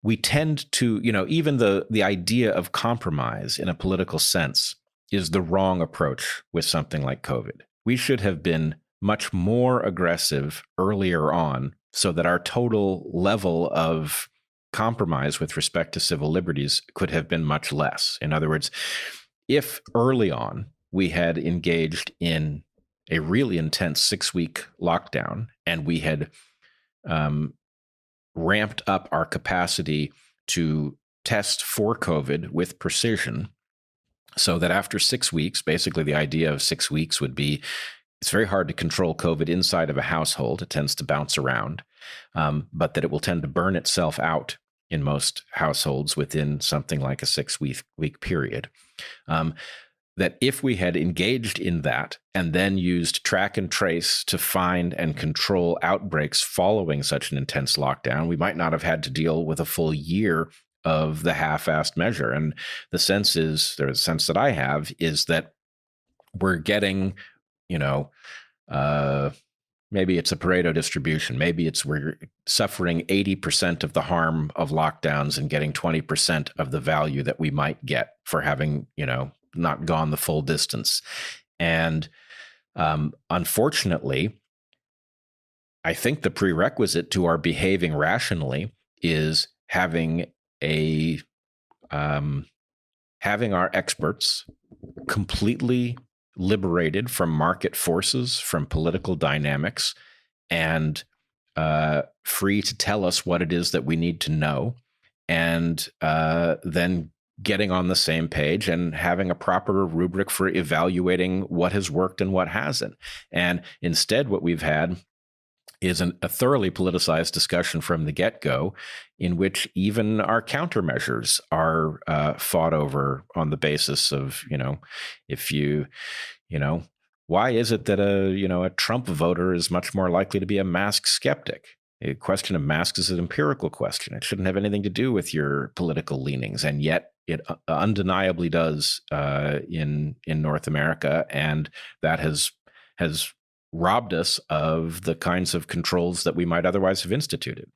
we tend to, even the idea of compromise in a political sense is the wrong approach with something like COVID. We should have been much more aggressive earlier on so that our total level of compromise with respect to civil liberties could have been much less. In other words, if early on we had engaged in a really intense 6-week lockdown and we had ramped up our capacity to test for COVID with precision, so that after 6 weeks, basically the idea of 6 weeks would be it's very hard to control COVID inside of a household. It tends to bounce around, but that it will tend to burn itself out in most households within something like a 6-week period. That if we had engaged in that and then used track and trace to find and control outbreaks following such an intense lockdown, we might not have had to deal with a full year of the half-assed measure. And the sense that I have is that we're getting, maybe it's a Pareto distribution. Maybe we're suffering 80% of the harm of lockdowns and getting 20% of the value that we might get for having, not gone the full distance. And unfortunately, I think the prerequisite to our behaving rationally is having our experts completely liberated from market forces, from political dynamics, and free to tell us what it is that we need to know, and then getting on the same page and having a proper rubric for evaluating what has worked and what hasn't. And instead, what we've had is a thoroughly politicized discussion from the get-go, in which even our countermeasures are fought over on the basis of, why is it that a Trump voter is much more likely to be a mask skeptic? A question of masks is an empirical question. It shouldn't have anything to do with your political leanings, and yet it undeniably does in North America, and that has robbed us of the kinds of controls that we might otherwise have instituted.